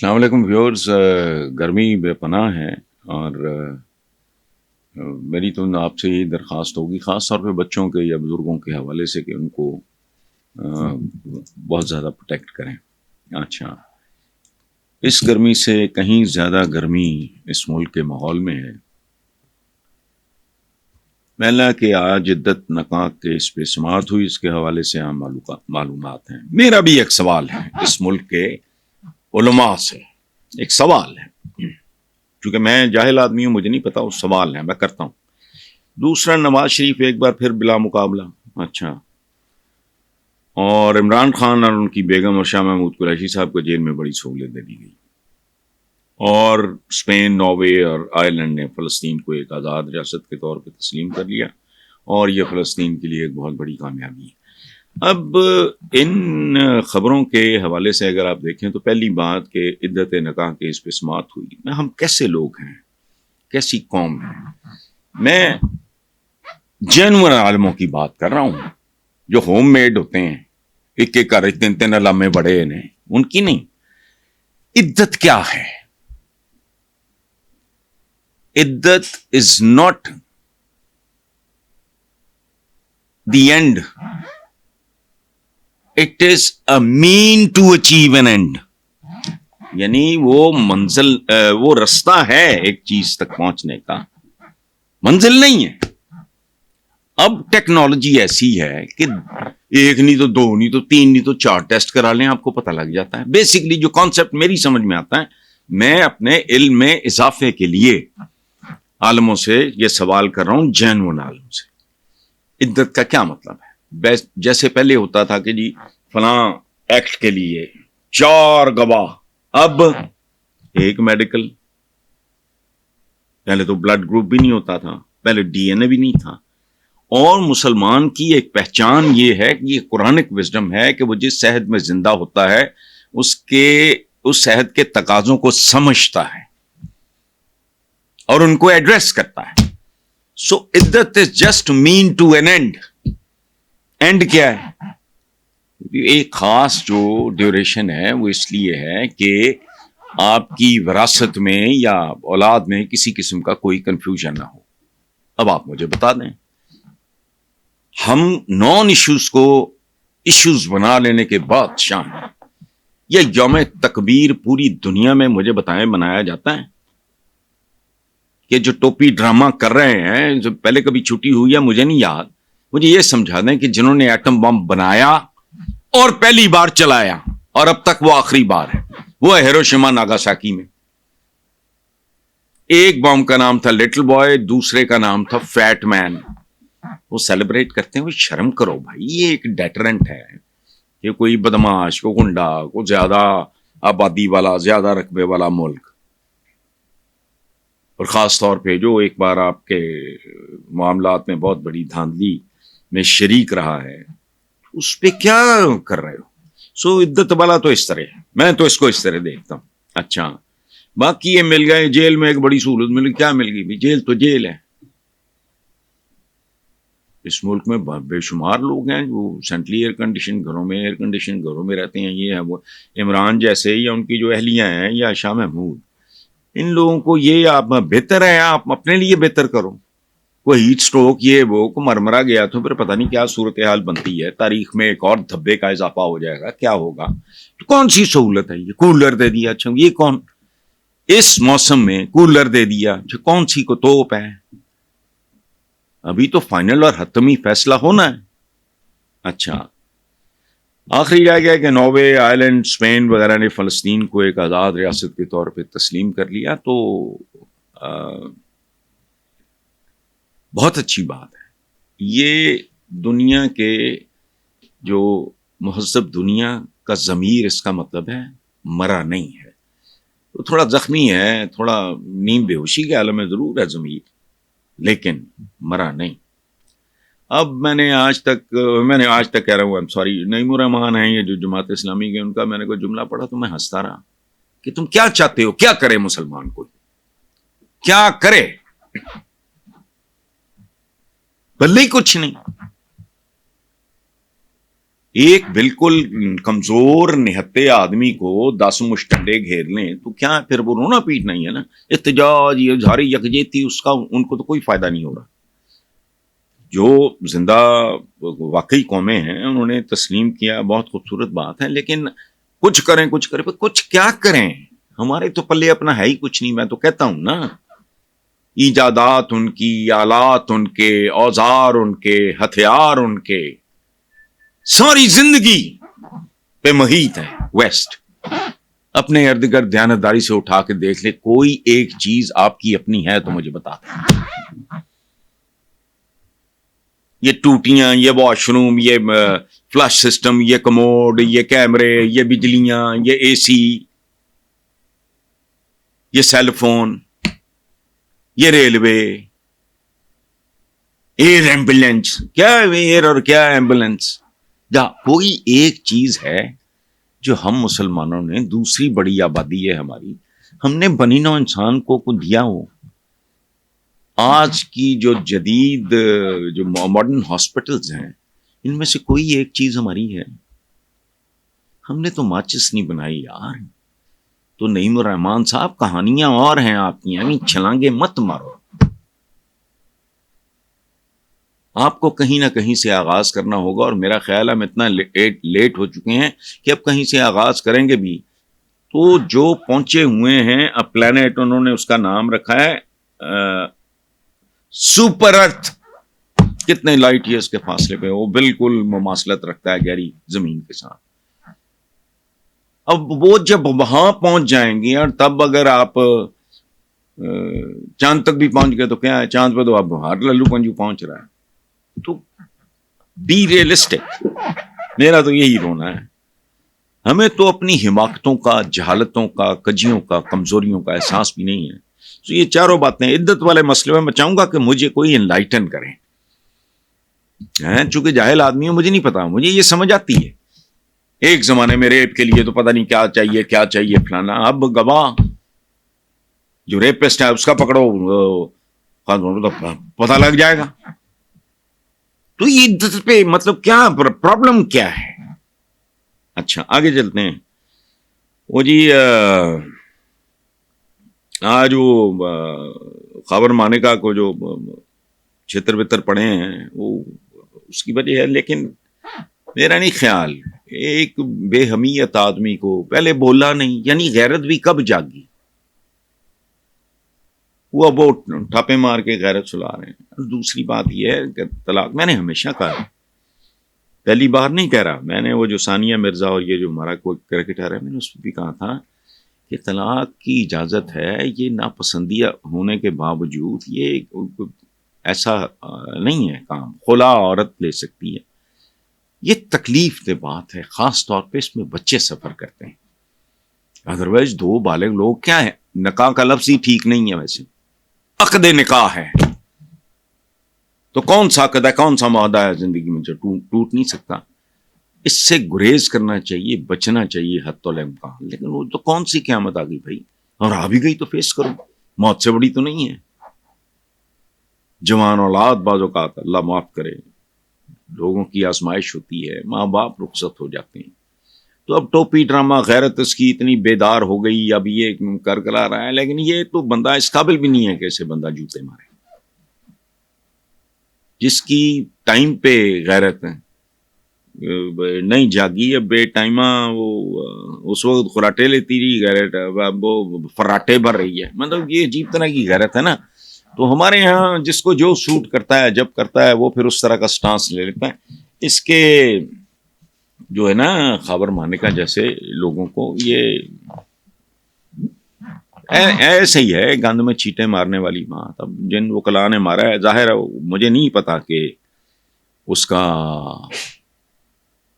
السلام علیکم ویورز. گرمی بے پناہ ہے اور میری تو آپ سے یہ درخواست ہوگی خاص طور پہ بچوں کے یا بزرگوں کے حوالے سے کہ ان کو بہت زیادہ پروٹیکٹ کریں. اچھا، اس گرمی سے کہیں زیادہ گرمی اس ملک کے ماحول میں ہے. پہلا کہ آج عدت نقاق کے اس پہ سماعت ہوئی، اس کے حوالے سے عام معلومات ہیں. میرا بھی ایک سوال ہے اس ملک کے علماء سے، ایک سوال ہے کیونکہ میں جاہل آدمی ہوں، مجھے نہیں پتا، وہ سوال ہے میں کرتا ہوں. دوسرا، نواز شریف ایک بار پھر بلا مقابلہ. اچھا، اور عمران خان اور ان کی بیگم اور شاہ محمود قریشی صاحب کو جیل میں بڑی سہولت دے دی گئی، اور اسپین، ناروے اور آئرلینڈ نے فلسطین کو ایک آزاد ریاست کے طور پہ تسلیم کر لیا، اور یہ فلسطین کے لیے ایک بہت بڑی کامیابی ہے. اب ان خبروں کے حوالے سے اگر آپ دیکھیں تو پہلی بات کہ عدت نکاح کے اس پہ سماعت ہوئی، ہم کیسے لوگ ہیں، کیسی قوم ہے. میں جینوئن عالموں کی بات کر رہا ہوں جو ہوم میڈ ہوتے ہیں، ایک ایک کر تین تین علامے بڑے ہیں، ان کی نہیں. عدت کیا ہے؟ عدت is not the end, it is a mean to achieve an end. یعنی وہ منزل، وہ رستہ ہے ایک چیز تک پہنچنے کا، منزل نہیں ہے. اب ٹیکنالوجی ایسی ہے کہ ایک نہیں تو دو نہیں تو تین نہیں تو چار ٹیسٹ کرا لیں، آپ کو پتہ لگ جاتا ہے. بیسکلی جو کانسیپٹ میری سمجھ میں آتا ہے، میں اپنے علم میں اضافے کے لیے عالموں سے یہ سوال کر رہا ہوں، جینوئن عالم سے. عدت کا کیا مطلب ہے؟ جیسے پہلے ہوتا تھا کہ جی فلاں ایکٹ کے لیے 4 گواہ، اب ایک میڈیکل. پہلے تو بلڈ گروپ بھی نہیں ہوتا تھا، پہلے ڈی این اے بھی نہیں تھا. اور مسلمان کی ایک پہچان یہ ہے کہ یہ قرآنک وزڈم ہے کہ وہ جس صحت میں زندہ ہوتا ہے اس صحت کے تقاضوں کو سمجھتا ہے اور ان کو ایڈریس کرتا ہے. سو عدت is just mean to an end. End کیا ہے؟ ایک خاص جو ڈیوریشن ہے وہ اس لیے ہے کہ آپ کی وراثت میں یا اولاد میں کسی قسم کا کوئی کنفیوژن نہ ہو. اب آپ مجھے بتا دیں، ہم نان ایشوز کو ایشوز بنا لینے کے بعد شان یہ یوم تکبیر پوری دنیا میں مجھے بتائیں منایا جاتا ہے کہ جو ٹوپی ڈرامہ کر رہے ہیں، جو پہلے کبھی چھٹی ہوئی ہے مجھے نہیں یاد، مجھے یہ سمجھا دیں کہ جنہوں نے ایٹم بم بنایا اور پہلی بار چلایا اور اب تک وہ آخری بار ہے، وہ ہے ہیروشیما ناگاساکی میں. ایک بم کا نام تھا لٹل بوائے، دوسرے کا نام تھا فیٹ مین. وہ سیلیبریٹ کرتے ہیں، وہ شرم کرو بھائی. یہ ایک ڈیٹرنٹ ہے کہ کوئی بدماش کو گنڈا کو زیادہ آبادی والا زیادہ رقبے والا ملک، اور خاص طور پہ جو ایک بار آپ کے معاملات میں بہت بڑی دھاندلی میں شریک رہا ہے، اس پہ کیا کر رہے ہو؟ سو عدت والا تو اس طرح ہے، میں تو اس کو اس طرح دیکھتا ہوں. اچھا، باقی یہ مل گئے جیل میں ایک بڑی سہولت مل گئی، کیا مل گئی؟ جیل تو جیل ہے. اس ملک میں بے شمار لوگ ہیں جو سینٹرلی ایئر کنڈیشن گھروں میں رہتے ہیں. یہ ہے وہ عمران جیسے یا ان کی جو اہلیاں ہیں یا شاہ محمود، ان لوگوں کو یہ آپ بہتر ہے، آپ اپنے لیے بہتر کرو. کوئی ہیٹ سٹروک یہ وہ کو مرمرا گیا تو پھر پتہ نہیں کیا صورتحال بنتی ہے، تاریخ میں ایک اور دھبے کا اضافہ ہو جائے گا، کیا ہوگا؟ تو کون سی سہولت ہے؟ یہ کولر دے دیا. اچھا، یہ کون اس موسم میں کولر دے دیا؟ کون سی کو توپ ہے؟ ابھی تو فائنل اور حتمی فیصلہ ہونا ہے. اچھا، آخری رہ گیا کہ ناروے، آئرلینڈ، اسپین وغیرہ نے فلسطین کو ایک آزاد ریاست کے طور پہ تسلیم کر لیا، تو بہت اچھی بات ہے. یہ دنیا کے جو مہذب دنیا کا ضمیر، اس کا مطلب ہے مرا نہیں ہے. تو تھوڑا زخمی ہے، تھوڑا نیم بے ہوشی کے عالم میں ضرور ہے ضمیر، لیکن مرا نہیں. اب میں نے آج تک کہہ رہا ہوں، سوری، نعیم الرحمان ہیں یہ جو جماعت اسلامی کے، ان کا میں نے کوئی جملہ پڑھا تو میں ہنستا رہا کہ تم کیا چاہتے ہو؟ کیا کرے مسلمان کو؟ کیا کرے؟ بلے ہی کچھ نہیں. ایک بالکل کمزور نہتے آدمی کو 10 مشٹنڈے گھیر لیں تو کیا پھر وہ رونا پیٹنا ہی ہے نا. احتجاج یہ اظہار یکجہتی اس کا ان کو تو کوئی فائدہ نہیں ہو رہا. جو زندہ واقعی قومیں ہیں انہوں نے تسلیم کیا, بہت خوبصورت بات ہے, لیکن کچھ کریں کچھ کیا کریں, ہمارے تو پلے اپنا ہے ہی کچھ نہیں. میں تو کہتا ہوں نا, ایجادات ان کی, آلات ان کے, اوزار ان کے, ہتھیار ان کے, ساری زندگی پہ محیط ہے ویسٹ. اپنے ارد گرد دیانتداری سے اٹھا کے دیکھ لے, کوئی ایک چیز آپ کی اپنی ہے تو مجھے بتا دیں. یہ ٹوٹیاں, یہ واش روم, یہ فلش سسٹم, یہ کموڈ, یہ کیمرے, یہ بجلیاں, یہ اے سی, یہ سیل فون, یہ ریلوے, ایئر ایمبولینس, کیا ایئر اور کیا ایمبولینس, کوئی ایک چیز ہے جو ہم مسلمانوں نے, دوسری بڑی آبادی ہے ہماری, ہم نے بنی نوع انسان کو دیا ہو. آج کی جو جدید جو ماڈرن ہاسپٹلز ہیں ان میں سے کوئی ایک چیز ہماری ہے. ہم نے تو ماچس نہیں بنائی یار. تو نعیم الرحمان صاحب کہانیاں اور ہیں آپ کی, یعنی چھلانگے مت مارو. آپ کو کہیں نہ کہیں سے آغاز کرنا ہوگا, اور میرا خیال ہے ہم اتنا لیٹ ہو چکے ہیں کہ اب کہیں سے آغاز کریں گے بھی. تو جو پہنچے ہوئے ہیں اب پلانٹ, انہوں نے اس کا نام رکھا ہے سپر ارتھ. کتنے لائٹ ایئرز کے فاصلے پہ, وہ بالکل مماثلت رکھتا ہے گہری زمین کے ساتھ. اب وہ جب وہاں پہنچ جائیں گے, اور تب اگر آپ چاند تک بھی پہنچ گئے تو کیا ہے, چاند پہ تو اب ہر للو پنجو پہنچ رہا ہے. تو بی ریئلسٹک, میرا تو یہی رونا ہے. ہمیں تو اپنی حماقتوں کا, جہالتوں کا, کجیوں کا, کمزوریوں کا احساس بھی نہیں ہے. تو یہ چاروں باتیں عدت والے مسئلے میں چاہوں گا کہ مجھے کوئی انلائٹن کریں. چونکہ جاہل آدمی ہے, مجھے نہیں پتا, مجھے یہ سمجھ آتی ہے. ایک زمانے میں ریپ کے لیے تو پتہ نہیں کیا چاہیے فلانا, اب گواہ جو ریپسٹ ہے اس کا پکڑو تو پتہ لگ جائے گا. تو یہ عدت پہ مطلب کیا پرابلم کیا ہے. اچھا آگے چلتے ہیں. وہ جی آج وہ خبر مانیکا کو جو چھتر بتر پڑے ہیں وہ اس کی وجہ ہے, لیکن میرا نہیں خیال ایک بے حمیت آدمی کو پہلے بولا نہیں, یعنی غیرت بھی کب جاگی. وہ اب وہ ٹھاپے مار کے غیرت سلا رہے ہیں. دوسری بات یہ ہے کہ طلاق, میں نے ہمیشہ کہا, پہلی بار نہیں کہہ رہا میں نے, وہ جو ثانیہ مرزا اور یہ جو ہمارا کوئی کرکٹر ہے, میں نے اس پہ بھی کہا تھا کہ طلاق کی اجازت ہے. یہ ناپسندیدہ ہونے کے باوجود یہ ایسا نہیں ہے کام, خلا عورت لے سکتی ہے. یہ تکلیف دہ بات ہے, خاص طور پہ اس میں بچے سفر کرتے ہیں. ادروائز دو بالغ لوگ کیا ہے, نکاح کا لفظ ہی ٹھیک نہیں ہے, ویسے عقد نکاح ہے. تو کون سا عقد ہے, کون سا معاہدہ ہے زندگی میں جو ٹوٹ نہیں سکتا. اس سے گریز کرنا چاہیے, بچنا چاہیے حد الامکان. لیکن وہ تو کون سی قیامت آ گئی بھائی, اور آ بھی گئی تو فیس کرو, موت سے بڑی تو نہیں ہے. جوان اولاد بعض اوقات اللہ معاف کرے لوگوں کی آزمائش ہوتی ہے, ماں باپ رخصت ہو جاتے ہیں. تو اب ٹوپی ڈرامہ غیرت اس کی اتنی بیدار ہو گئی, اب یہ کرکلا رہا ہے. لیکن یہ تو بندہ اس قابل بھی نہیں ہے کہ اسے بندہ جوتے مارے. جس کی ٹائم پہ غیرت نہیں جاگی, اب بے ٹائمہ وہ اس وقت خراٹے لیتی رہی غیرت, وہ فراٹے بھر رہی ہے. مطلب یہ عجیب طرح کی غیرت ہے نا. تو ہمارے ہاں جس کو جو سوٹ کرتا ہے, جب کرتا ہے, وہ پھر اس طرح کا سٹانس لے لیتا ہے. اس کے جو ہے نا خبر مانیکا جیسے لوگوں کو یہ ایسے ہی ہے, گند میں چیٹے مارنے والی بات. اب جن وکلا نے مارا ہے, ظاہر ہے مجھے نہیں پتا کہ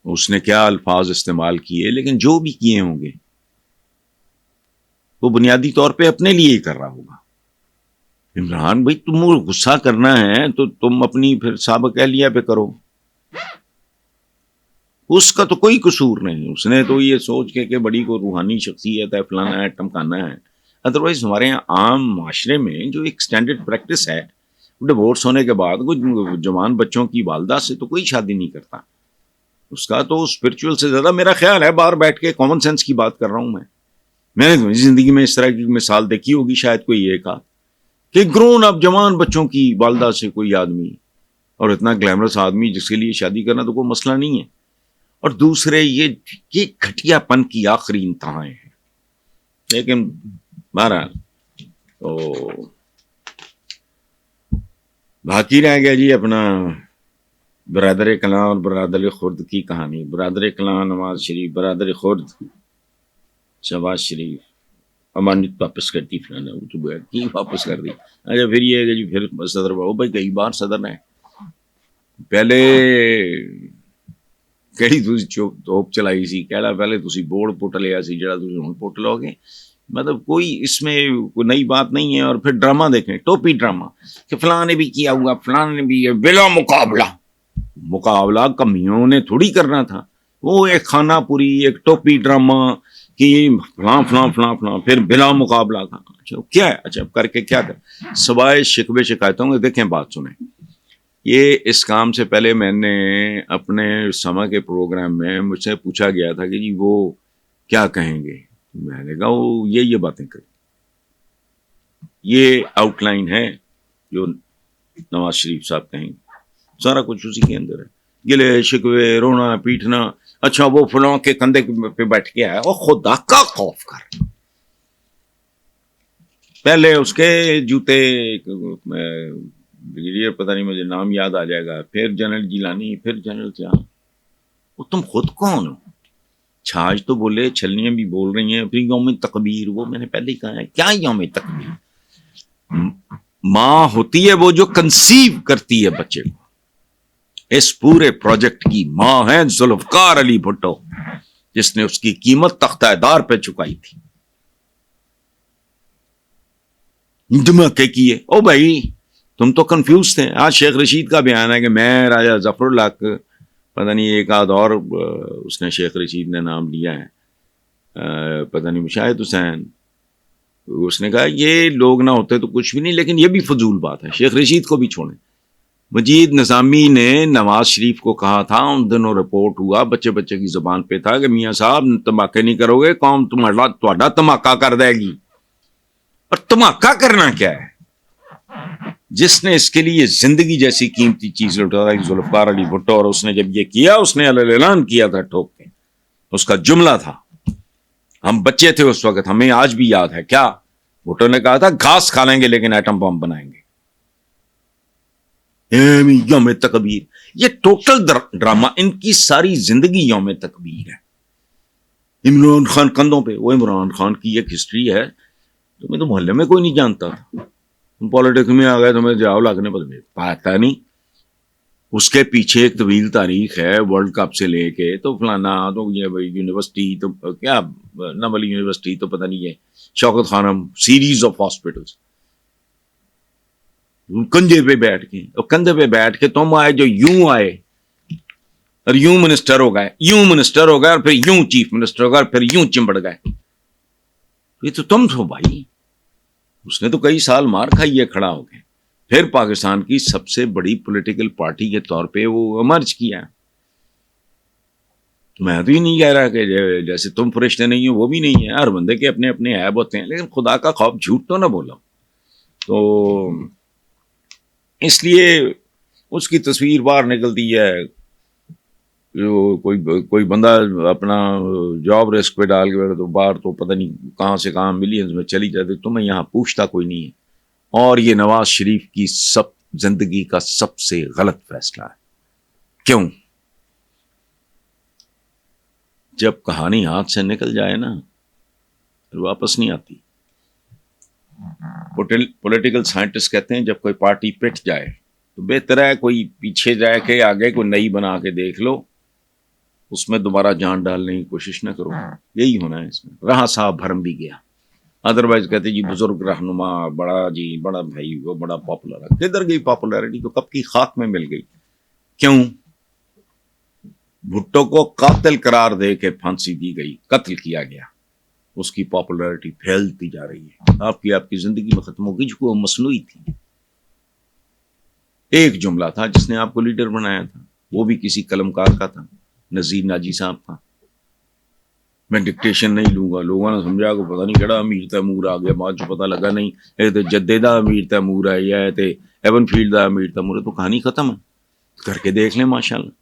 اس نے کیا الفاظ استعمال کیے, لیکن جو بھی کیے ہوں گے وہ بنیادی طور پہ اپنے لیے ہی کر رہا ہوگا. عمران بھائی تم غصہ کرنا ہے تو تم اپنی پھر سابق اہلیہ پہ کرو, اس کا تو کوئی قصور نہیں. اس نے تو یہ سوچ کے کہ بڑی کو روحانی شخصیت ہے, فلانا ہے, ٹمکانا ہے. ادروائز ہمارے یہاں عام معاشرے میں جو ایک سٹینڈرڈ پریکٹس ہے, ڈیورس ہونے کے بعد کچھ جوان بچوں کی والدہ سے تو کوئی شادی نہیں کرتا. اس کا تو اسپرچول سے زیادہ میرا خیال ہے، باہر بیٹھ کے کامن سینس کی بات کر رہا ہوں میں نے تو زندگی میں اس طرح کی مثال دیکھی ہوگی شاید کوئی ایک آدھ کہ گرون اب جوان بچوں کی والدہ سے کوئی آدمی، اور اتنا گلیمرس آدمی جس کے لیے شادی کرنا تو کوئی مسئلہ نہیں ہے، اور دوسرے یہ گھٹیا پن کی آخری انتہائیں ہیں. لیکن بہرحال تو باقی رہ گیا جی اپنا برادر کلاں اور برادر خرد کی کہانی. برادر کلاں نواز شریف، برادر خرد شہباز شریف، امانت واپس کرتی فلانا کی واپس کر دی. اچھا پھر یہ ہے کہ جی پھر صدر بابو بھائی کئی بار صدر نے پہلے کہڑی تسی توپ چلائی سی، کہڑا پہلے تسی بورڈ پٹ لیا سی جڑا تسی ہن پٹ لو گے. مطلب کوئی اس میں کوئی نئی بات نہیں ہے. اور پھر ڈرامہ دیکھیں، ٹوپی ڈرامہ کہ فلاں نے بھی کیا ہوا، فلاں نے بھی، بلا مقابلہ کمیوں نے تھوڑی کرنا تھا. وہ ایک خانہ پوری، ایک ٹوپی ڈرامہ کہ فلاں فلاں فلاں فلاں، پھر بلا مقابلہ کا. اچھا کیا ہے؟ اچھا کر کے کیا کر سوائے شکوے شکایتوں کے. دیکھیں بات سنیں، یہ اس کام سے پہلے میں نے اپنے سما کے پروگرام میں مجھ سے پوچھا گیا تھا کہ جی وہ کیا کہیں گے. میں نے کہا وہ یہ باتیں کریں، یہ آؤٹ لائن ہے جو نواز شریف صاحب کہیں گے، سارا کچھ اسی کے اندر ہے. گلے شکوے، رونا پیٹنا. اچھا وہ فلاں کے کندھے پہ بیٹھ کے آیا، وہ خدا کا خوف کر. پہلے اس کے جوتے، بریگیڈیئر پتہ نہیں مجھے نام یاد آ جائے گا، پھر جنرل جیلانی، پھر جنرل جہاں. وہ تم خود کون ہو؟ چھاج تو بولے، چھلنیاں بھی بول رہی ہیں. پھر یوم تکبیر، وہ میں نے پہلے ہی کہا ہے کیا یوم تکبیر؟ ماں ہوتی ہے وہ جو کنسیو کرتی ہے بچے کو. اس پورے پروجیکٹ کی ماں ہے ذوالفقار علی بھٹو، جس نے اس کی قیمت تختہ دار پہ چکائی تھی. دھماکے کیے. او بھائی تم تو کنفیوز تھے. آج شیخ رشید کا بیان ہے کہ میں راجہ ظفر اللہ کا پتہ نہیں ایک آدھ اور اس نے شیخ رشید نے نام لیا ہے، پتہ نہیں مشاہد حسین. اس نے کہا یہ لوگ نہ ہوتے تو کچھ بھی نہیں. لیکن یہ بھی فضول بات ہے، شیخ رشید کو بھی چھوڑیں. مجید نظامی نے نواز شریف کو کہا تھا، ان دنوں رپورٹ ہوا بچے بچے کی زبان پہ تھا کہ میاں صاحب تماکے نہیں کرو گے قوم تمہارا تماکا کر دے گی. اور تماکا کرنا کیا ہے؟ جس نے اس کے لیے زندگی جیسی قیمتی چیز لٹا دی ذوالفقار علی بھٹو، اور اس نے جب یہ کیا اس نے اعلان کیا تھا ٹھوک کے. اس کا جملہ تھا، ہم بچے تھے اس وقت، ہمیں آج بھی یاد ہے. کیا بھٹو نے کہا تھا؟ گھاس کھا لیں گے لیکن ایٹم بم بنائیں گے. یوم تکبیر، یہ ٹوٹل ڈرامہ، ان کی ساری زندگی یوم تکبیر ہے. عمران خان کندھوں پہ. وہ عمران خان کی ایک ہسٹری ہے تمہیں تو محلے میں کوئی نہیں جانتا تھا. تم پالیٹکس میں آ گئے، تمہیں جاؤ لگنے پتا نہیں. اس کے پیچھے ایک طویل تاریخ ہے، ورلڈ کپ سے لے کے تو فلانا، تو یہ بھائی یونیورسٹی، تو کیا نولی یونیورسٹی، تو پتہ نہیں ہے شوکت خانم، سیریز آف ہاسپٹلس. کندھے پہ بیٹھ کے تم آئے جو یوں آئے اور یوں منسٹر ہو گئے، یوں منسٹر ہو گئے، اور پھر یوں چیف منسٹر ہو گئے، اور پھر یوں چمبڑ گئے. یہ تو تم تھو بھائی. اس نے تو کئی سال مار کھائی ہے کھڑا ہو کے، پھر پاکستان کی سب سے بڑی پولیٹیکل پارٹی کے طور پہ وہ ایمرج کیا. میں تو یہ نہیں کہہ رہا کہ جیسے تم فرشتے نہیں ہو وہ بھی نہیں ہے، ہر بندے کے اپنے اپنے عیب ہوتے ہیں، لیکن خدا کا خوف جھوٹ تو نہ بولو. تو اس لیے اس کی تصویر باہر نکلتی ہے. جو کوئی بندہ اپنا جاب رسک پہ ڈال کے تو باہر تو پتہ نہیں کہاں سے کہاں ملینز میں چلی جاتی. تمہیں یہاں پوچھتا کوئی نہیں ہے. اور یہ نواز شریف کی زندگی کا سب سے غلط فیصلہ ہے. کیوں؟ جب کہانی ہاتھ سے نکل جائے نا پھر واپس نہیں آتی. پولیٹیکل سائنٹسٹ کہتے ہیں جب کوئی پارٹی پٹ جائے تو بہتر ہے کوئی پیچھے جائے کے آگے کوئی نئی بنا کے دیکھ لو، اس میں دوبارہ جان ڈالنے کی کوشش نہ کرو. یہی ہونا ہے اس میں. رہا صاحب بھرم بھی گیا. ادروائز کہتے جی بزرگ رہنما بڑا بھائی وہ بڑا پاپولر ہے. کدھر گئی پاپولرٹی؟ تو کب کی خاک میں مل گئی. کیوں؟ بھٹو کو قاتل قرار دے کے پھانسی دی گئی، قتل کیا گیا، اس کی پاپولرٹی پھیلتی جا رہی ہے. آپ کی زندگی میں ختم ہو گئی جو مصنوعی تھی. ایک جملہ تھا جس نے آپ کو لیڈر بنایا تھا، وہ بھی کسی قلم کار کا تھا. نذیر ناجی صاحب کا. میں ڈکٹیشن نہیں لوں گا. لوگوں نے سمجھا کہ پتہ نہیں کہڑا امیر تیمور آ گیا, بعد چ پتہ لگا نہیں یہ تو جدے دا امیر تیمور ہے یا ایون فیلڈ دا امیر تیمور ہے. تو کہانی ختم ہے. کر کے دیکھ لیں ماشاء اللہ.